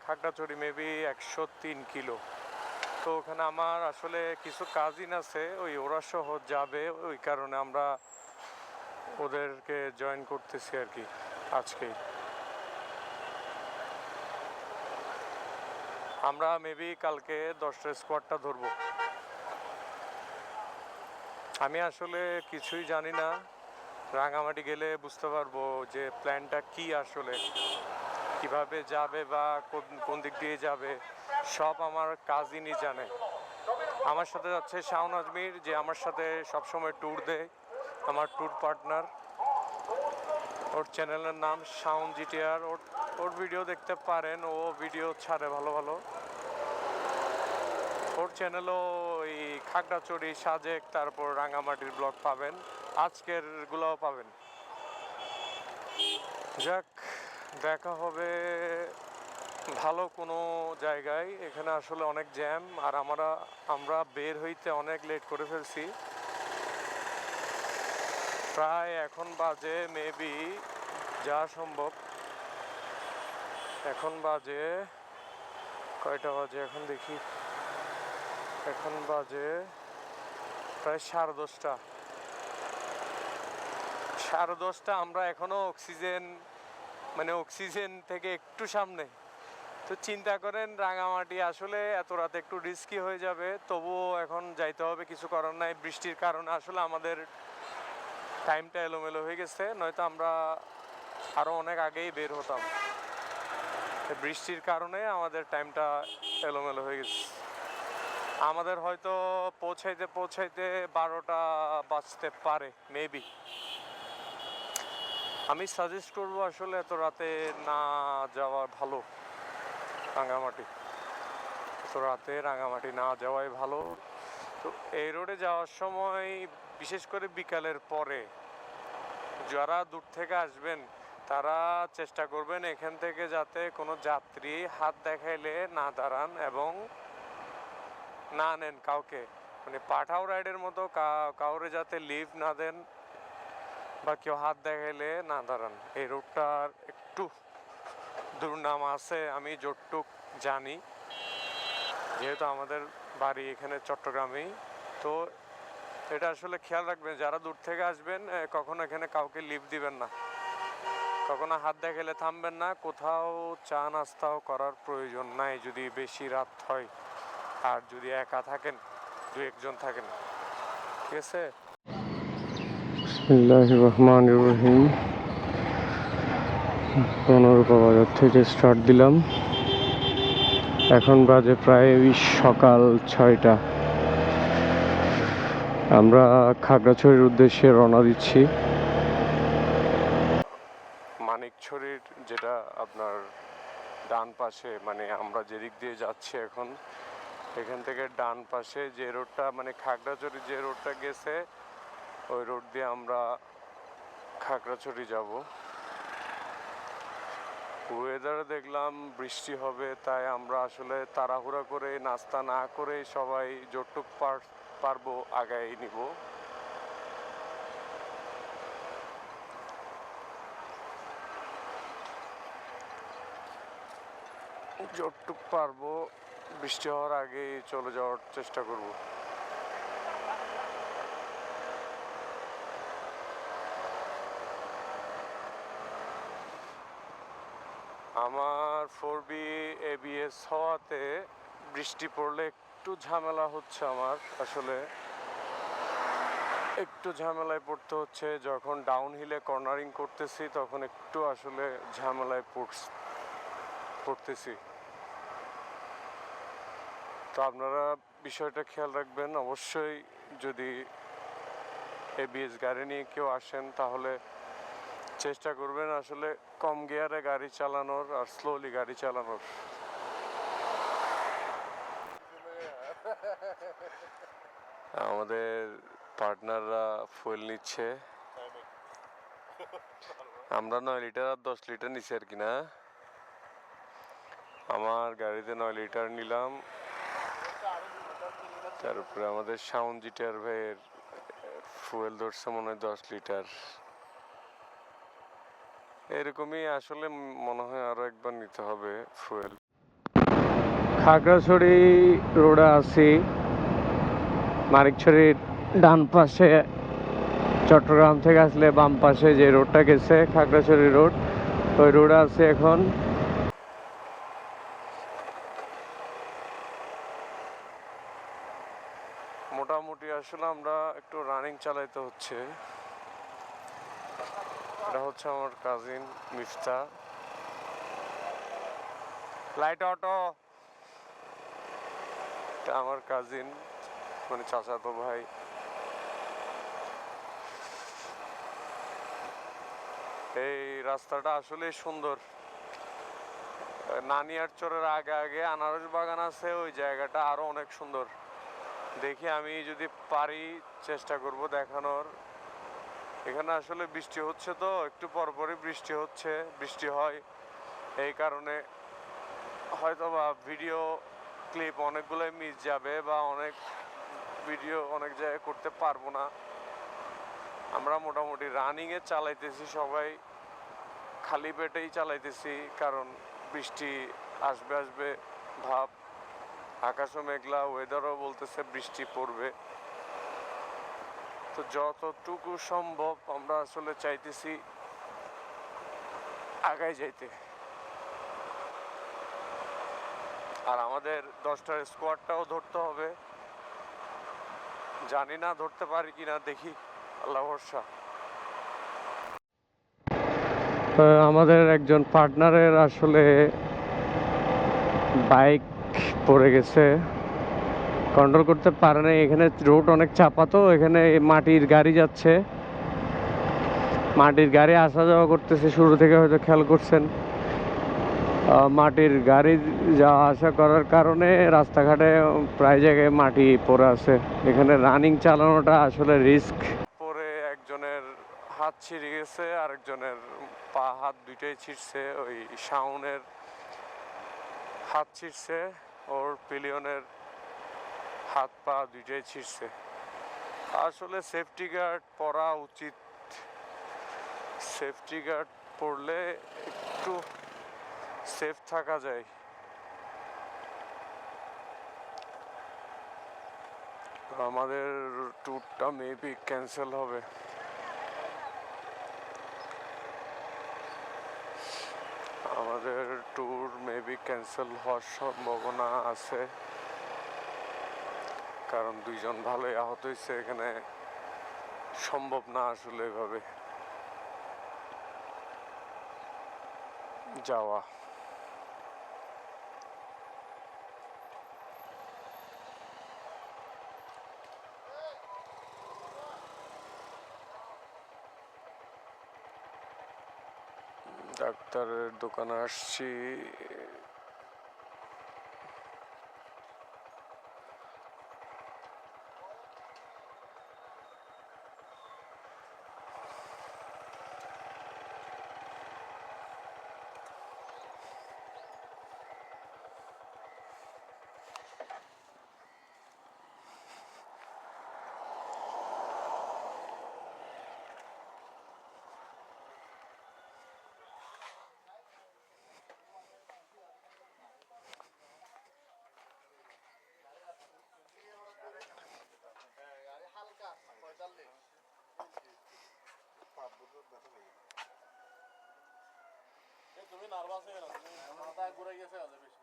Khagrachari maybe 103 kilo. তো ওখানে আমার আসলে কিছু কাজিন আছে, ওরা সহ যাবে, ওই কারণে আমরা ওদেরকে জয়েন করতেছি আর কি আজকেই। আমরা মেবি কালকে 10টা স্কোয়াডটা ধরবো। আমি আসলে কিছুই জানি না, রাঙামাটি গেলে বুঝতে পারবো যে প্ল্যানটা কি, আসলে কিভাবে যাবে বা কোন দিক দিয়ে যাবে সব আমার কাজিনই জানে। আমার সাথে যাচ্ছে শাওন আজমির, যে আমার সাথে সবসময় ট্যুর দেয়, আমার ট্যুর পার্টনার। ওর চ্যানেলের নাম শাওন জিটিআর। ওর ভিডিও দেখতে পারেন, ও ভিডিও ছাড়ে ভালো ভালো। ওর চ্যানেলও ওই খাগড়াছড়ি, সাজেক, তারপর রাঙামাটির ব্লগ পাবেন, আজকের গুলোও পাবেন। যাক, দেখা হবে ভালো কোনো জায়গায়। এখানে আসলে অনেক জ্যাম, আর আমরা বের হইতে অনেক লেট করে ফেলছি। প্রায় এখন বাজে মেবি, যা সম্ভব এখন বাজে কয়টা বাজে এখন দেখি, এখন বাজে প্রায় 10:30। 10:30 আমরা এখনো অক্সিজেন থেকে একটু সামনে। তো চিন্তা করেন, রাঙামাটি আসলে এত রাতে একটু রিস্কি হয়ে যাবে, তবুও এখন যাইতে হবে, কিছু করার নাই। বৃষ্টির কারণে আসলে আমাদের টাইমটা এলোমেলো হয়ে গেছে, নয়তো আমরা আরও অনেক আগেই বের হতাম। বৃষ্টির কারণে আমাদের টাইমটা এলোমেলো হয়ে গেছে। আমাদের হয়তো পৌঁছাইতে 12টা বাজতে পারে মেবি। আমি সাজেস্ট করবো আসলে এত রাতে না যাওয়া ভালো। রাঙামাটি এত রাতে রাঙামাটি না যাওয়াই ভালো। তো এই রোডে যাওয়ার সময় বিশেষ করে বিকালের পরে যারা দূর থেকে আসবেন তারা চেষ্টা করবেন এখান থেকে যাতে কোনো যাত্রী হাত দেখাইলে না দাঁড়ান এবং না নেন কাউকে, মানে পাঠাও রাইডের মতো কাউরে যাতে লিভ না দেন বা কেউ হাত দেখাইলে না দাঁড়ান। এই রোডটার একটু দুর্নাম আছে, আমি যতটুক জানি, যেহেতু আমাদের বাড়ি এখানে চট্টগ্রামেই। তো এটা আসলে খেয়াল রাখবেন, যারা দূর থেকে আসবেন কখনো এখানে কাউকে লিভ দিবেন না, কখনো হাত দেখাইলে থামবেন না, কোথাও চা নাস্তাও করার প্রয়োজন নাই যদি বেশি রাত হয়, আর যদি একা থাকেন, 2-1 জন থাকেন, ঠিক আছে। বিসমিল্লাহির রহমানির রহিম। 15 বাজার থেকে স্টার্ট দিলাম, এখন বাজে প্রায় সকাল 6টা। আমরা খাগড়াছড়ির উদ্দেশ্যে রওনা দিচ্ছি। মানিকছড়ির যেটা আপনার ডান পাশে, মানে আমরা যেদিক দিয়ে যাচ্ছি এখন, এখান থেকে ডান পাশে যে রোডটা, মানে খাগড়াছড়ি যে রোডটা গেছে, ওই রোড দিয়ে আমরা খাগড়াছড়ি যাব। ওয়েদারে দেখলাম বৃষ্টি হবে, তাই আমরা আসলে তাড়াহুড়া করে নাস্তা না করে সবাই যতটুক পারবো আগাই নিব। যতটুক পারবো বৃষ্টি হওয়ার আগেই চলে যাওয়ার চেষ্টা করব। আমার 4B ABS হওয়াতে বৃষ্টি পড়লে একটু ঝামেলা হচ্ছে, আমার আসলে একটু ঝামেলায় পড়তে হচ্ছে। যখন ডাউন হিলে কর্নারিং করতেছি তখন একটু আসলে ঝামেলায় পড়তেছি। তো আপনারা বিষয়টা খেয়াল রাখবেন অবশ্যই। যদি ABS গাড়ি নিয়ে কেউ আসেন তাহলে চেষ্টা করবেন আসলে কম গিয়ারে গাড়ি চালানোর আর স্লোলি গাড়ি চালানোর। আমাদের পার্টনাররা ফুয়েল নিচ্ছে, আমরা 9 লিটার আর 10 লিটার নিচ্ছি আর কি না। আমার গাড়িতে 9 লিটার নিলাম, তার উপরে আমাদের শাওন জিটিআর ভাইয়ের ফুয়েল ধরছে মনে হয় 10 লিটার। এরকমই আসলে মনে হয় আরো একবার নিতে হবে ফুয়েল। খাগড়াছড়ি রোডে আছি, মানিকছড়ির ডান পাশে। চট্টগ্রাম থেকে আসলে বাম পাশে যে রোডটা গেছে খাগড়াছড়ি রোড, ওই রোডে আছি এখন। মোটামুটি আসলে আমরা একটু রানিং চালাইতে হচ্ছে। এটা হচ্ছে আমার কাজিন মিফতা। লাইট অটো, এটা আমার কাজিন, মানে চাচাতো ভাই। এই রাস্তাটা আসলে সুন্দর। নানিয়ার চরের আগে আগে আনারস বাগান আছে, ওই জায়গাটা আরো অনেক সুন্দর। দেখি আমি যদি পারি চেষ্টা করব দেখানোর। এখানে আসলে বৃষ্টি হচ্ছে, তো একটু পরপরই বৃষ্টি হয়, এই কারণে হয়তোবা ভিডিও ক্লিপ অনেকগুলোই মিস যাবে বা অনেক ভিডিও অনেক জায়গায় করতে পারবো না। আমরা মোটামুটি রানিংয়ে চালাইতেছি, সবাই খালি পেটেই চালাইতেছি, কারণ বৃষ্টি আসবে ভাব। আকাশও মেঘলা, ওয়েদারও বলতেছে বৃষ্টি পড়বে। তো যতটুকু সম্ভব আমরা আসলে চাইতেছি আগায় যাইতে। আর আমাদের 10টার স্কোয়াডটাও ধরতে হবে, জানি না ধরতে পারি কিনা, দেখি, আল্লাহ ভরসা। আমাদের একজন পার্টনারের আসলে বাইক পড়ে গেছে, কন্ট্রোল করতে পারে না। এখানে রোড অনেক চাপা, তো এখানে মাটির গাড়ি যাচ্ছে, মাটির গাড়ি আসা যাওয়া করতেছে। শুরু থেকে হয়তো খেয়াল করছেন, মাটির গাড়ি যাওয়া আসা করার কারণে রাস্তাঘাটে প্রায় জায়গায় মাটি পড়ে আছে। এখানে রানিং চালানোটা আসলে রিস্ক। পরে একজনের হাত ছিঁড়ে গেছে, আরেকজনের পা হাত দুইটাই ছিঁড়ছে। ওই শাওনের হাত ছিঁড়ছে, ওর পিলিয়নের হাত পা দুইটাই ছিঁড়ছে। আসলে সেফটি গার্ড পরা উচিত, সেফটি গার্ড পরলে একটু সেফ থাকা যায়। আমাদের ট্যুরটা মেবি ক্যান্সেল হবে। আমাদের ট্যুর মেবি ক্যান্সেল হওয়ার সম্ভাবনা আছে, কারণ দুইজন ভালোই আহত হয়েছে। এখানে সম্ভব না আসলে এভাবে যাওয়া। ডাক্তারের দোকানে আসছি, তুমি নার্ভাস হয়ে না, তুমি মাথা ঘুরে গেছে আজ বেশি।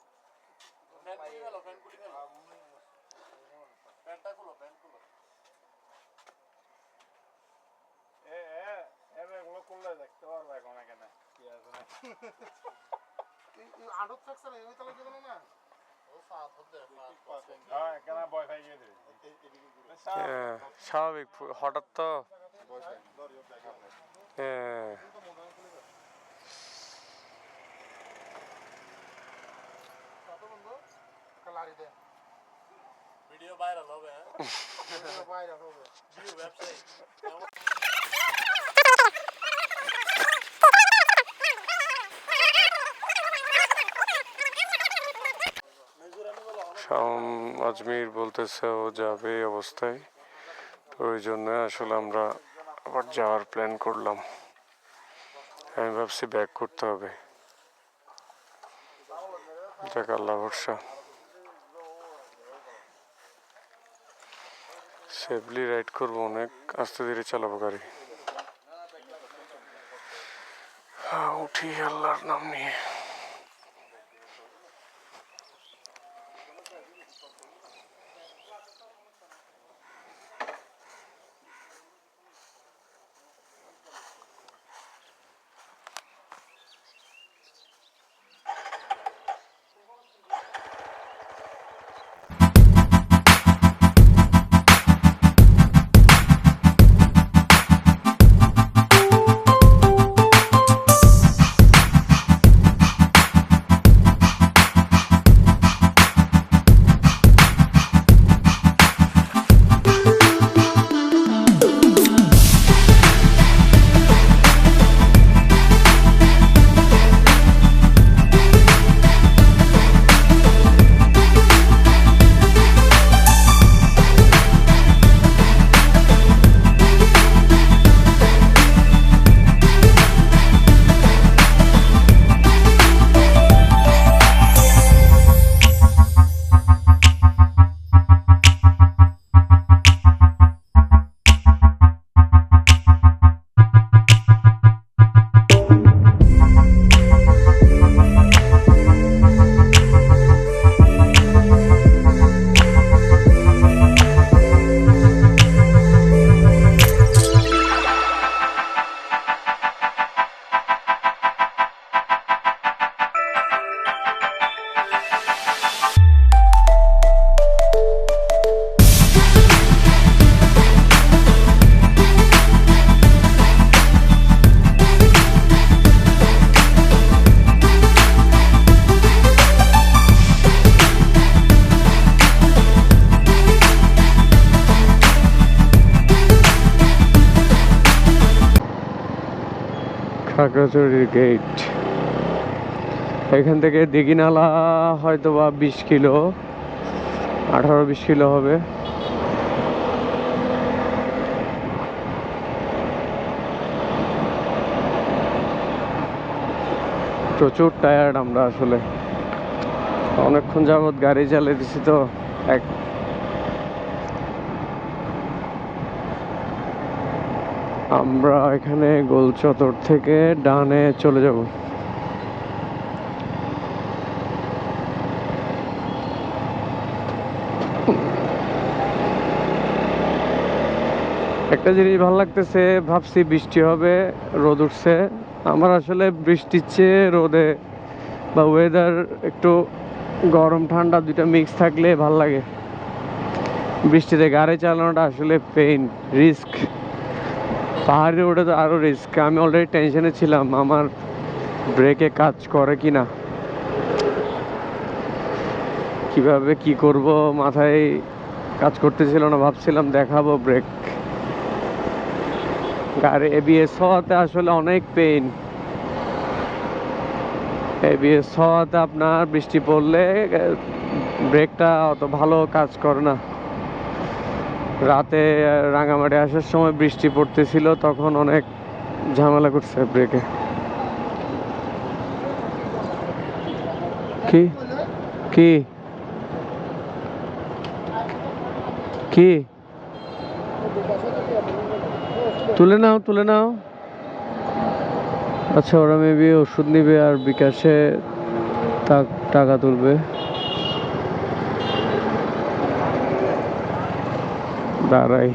ফ্যান খুলে ফেলো, ফ্যান খুলে ফেলো, ফ্যানটা খুলো, ফ্যান খুলো। এগুলো করলে দেখতে পারবে এখন এখানে কি আছে না। আড়ত থাকছে না, ওই তালে যাবে না। ও সাত হতে হ্যাঁ, কেন ভয় পাই গিয়ে দিবি। স্বাভাবিক, হঠাৎ তো। হ্যাঁ, ভিডিও ভাইরাল হবে, ভিডিও ভাইরাল হবে, ভিউ ওয়েবসাইট। আজমির বলতেছে ও যাবে এই অবস্থায়, তো ওই জন্য আসলে আমরা আবার যাওয়ার প্ল্যান করলাম। আমি ভাবছি ব্যাক করতে হবে, দেখ আল্লাহ ভরসা। সেফলি রাইড করবো, অনেক আস্তে ধীরে চালাবো গাড়ি। উঠি আল্লাহর নাম নিয়ে। খাগড়াছড়ির গেট, এখান থেকে দিঘিনালা হয়তো বা 20 কিলো, 18-20 কিলো হবে। প্রচুর টায়ার্ড আমরা, আসলে অনেকক্ষণ যাবৎ গাড়ি চালিয়েছি তো। আমরা এখানে গোল চত্বর থেকে ডানে চলে যাব। একটা জিনিস ভালো লাগতেছে, ভাবছি বৃষ্টি হবে, রোদ উঠছে। আমার আসলে বৃষ্টির চেয়ে রোদে বা ওয়েদার একটু গরম ঠান্ডা দুইটা মিক্স থাকলে ভাল লাগে। বৃষ্টিতে গাড়ি চালানোটা আসলে পেইন, রিস্ক। পাহাড়ি রোডে তো আরো রিস্ক। আমি অলরেডি টেনশনে ছিলাম আমার ব্রেকে কাজ করে কিনা, কিভাবে কি করব মাথায় কাজ করতেছিল না। ভাবছিলাম দেখাবো ব্রেক। গাড়ি এবিএস হওয়াতে আসলে অনেক পেইন। এবিএস হওয়াতে আপনার বৃষ্টি পড়লে ব্রেকটা অত ভালো কাজ করে না। রাতে রাঙামাটি আসার সময় বৃষ্টি পড়তেছিল, তখন অনেক ঝামেলা করছে ব্রেকে। কি কি কি তুলে নাও, তুলে নাও। আচ্ছা, ওরা মেবি ওষুধ নিবে আর বিকাশে টাকা তুলবে। দাঁড়াই।